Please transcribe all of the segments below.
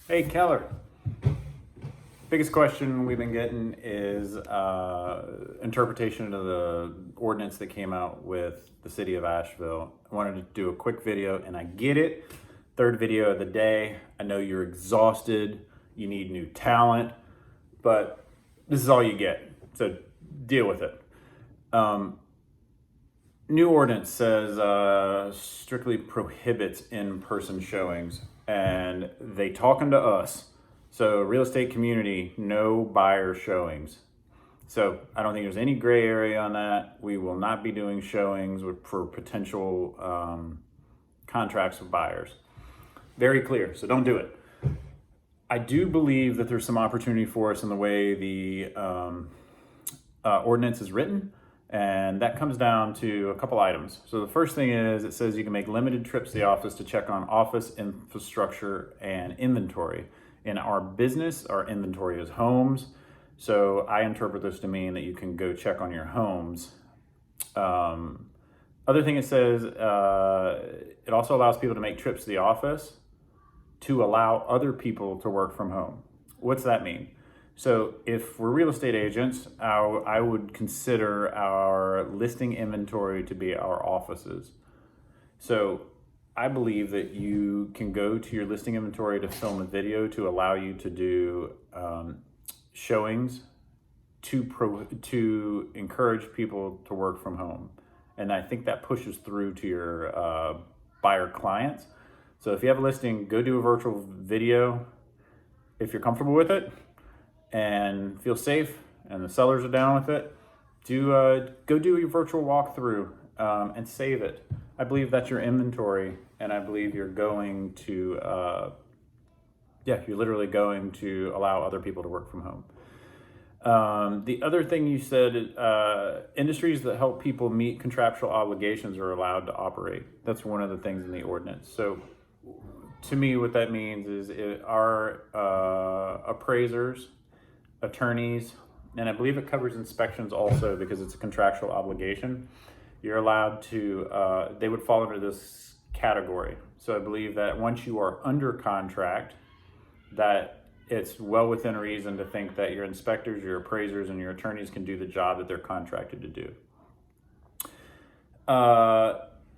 Hey, Keller. Biggest question we've been getting is interpretation of the ordinance that came out with the city of Asheville. I wanted to do a quick video, and I get it. Third video of the day. I know you're exhausted. You need new talent, but this is all you get. So deal with it. New ordinance says strictly prohibits in-person showings, and they talking to us. So real estate community, no buyer showings. So I don't think there's any gray area on that. We will not be doing showings for potential contracts with buyers. Very clear, so don't do it. I do believe that there's some opportunity for us in the way the ordinance is written, and that comes down to a couple items. So the first thing is it says you can make limited trips to the office to check on office infrastructure and inventory. In our business, our inventory is homes. So I interpret this to mean that you can go check on your homes. Other thing it says, it also allows people to make trips to the office to allow other people to work from home. What's that mean? So if we're real estate agents, I would consider our listing inventory to be our offices. So I believe that you can go to your listing inventory to film a video to allow you to do showings to encourage people to work from home. And I think that pushes through to your buyer clients. So if you have a listing, go do a virtual video if you're comfortable with it and feel safe and the sellers are down with it. Go do your virtual walkthrough and save it. I believe that's your inventory, and I believe you're going to, you're literally going to allow other people to work from home. The other thing you said, industries that help people meet contractual obligations are allowed to operate. That's one of the things in the ordinance. So to me, what that means is our appraisers, attorneys, and I believe it covers inspections also because it's a contractual obligation. You're allowed to, they would fall under this category. So I believe that once you are under contract, that it's well within reason to think that your inspectors, your appraisers, and your attorneys can do the job that they're contracted to do.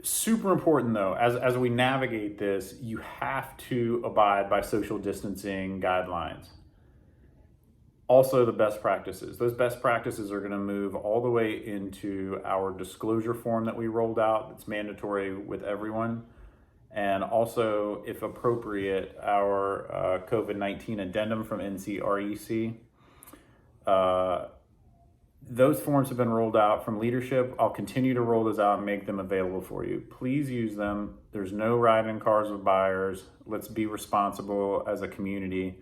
Super important though, as we navigate this, you have to abide by social distancing guidelines. Also the best practices. Those best practices are gonna move all the way into our disclosure form that we rolled out that's mandatory with everyone. And also, if appropriate, our COVID-19 addendum from NCREC. Those forms have been rolled out from leadership. I'll continue to roll those out and make them available for you. Please use them. There's no riding cars with buyers. Let's be responsible as a community,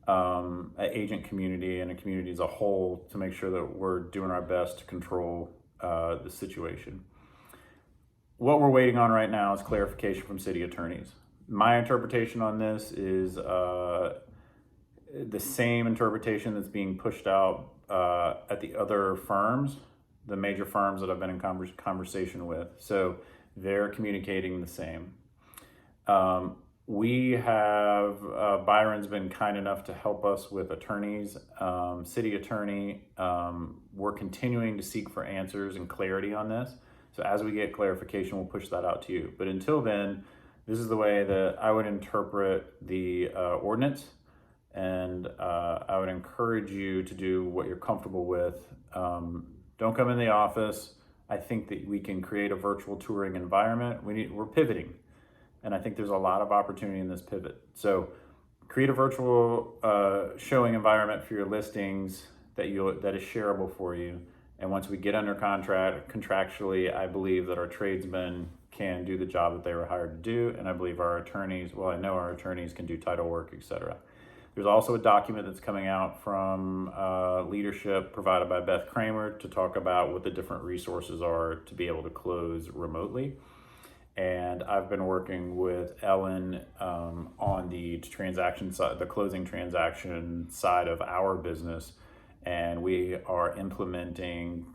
an agent community, and a community as a whole to make sure that we're doing our best to control the situation. What we're waiting on right now is clarification from city attorneys. My interpretation on this is the same interpretation that's being pushed out at the other firms, the major firms that I've been in conversation with. So they're communicating the same. We have, Byron's been kind enough to help us with attorneys, city attorney. We're continuing to seek for answers and clarity on this. So as we get clarification, we'll push that out to you. But until then, this is the way that I would interpret the ordinance. And I would encourage you to do what you're comfortable with. Don't come in the office. I think that we can create a virtual touring environment. We're pivoting. And I think there's a lot of opportunity in this pivot. So create a virtual showing environment for your listings that is shareable for you. And once we get under contract, contractually, I believe that our tradesmen can do the job that they were hired to do. And I believe our attorneys, well, I know our attorneys can do title work, etc. There's also a document that's coming out from leadership provided by Beth Kramer to talk about what the different resources are to be able to close remotely. And I've been working with Ellen on the transaction side, the closing transaction side of our business. And we are implementing,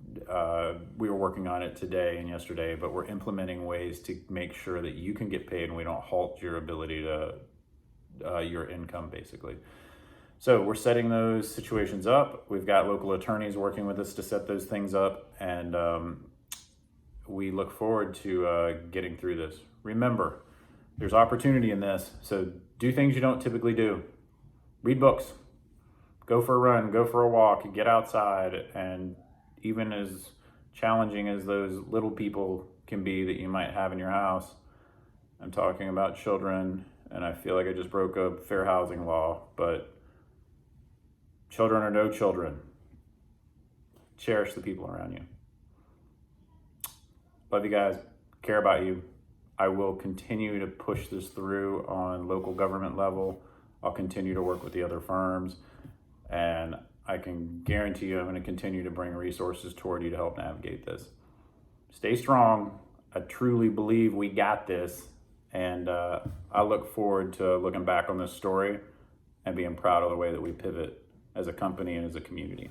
we were working on it today and yesterday, but we're implementing ways to make sure that you can get paid and we don't halt your ability to your income, basically. So we're setting those situations up. We've got local attorneys working with us to set those things up, and we look forward to getting through this. Remember, there's opportunity in this, so do things you don't typically do. Read books, go for a run, go for a walk, get outside, and even as challenging as those little people can be that you might have in your house, I'm talking about children, and I feel like I just broke a fair housing law, but children or no children, cherish the people around you. Love you guys, care about you. I will continue to push this through on local government level. I'll continue to work with the other firms, and I can guarantee you I'm going to continue to bring resources toward you to help navigate this. Stay strong. I truly believe we got this, and I look forward to looking back on this story and being proud of the way that we pivot as a company and as a community.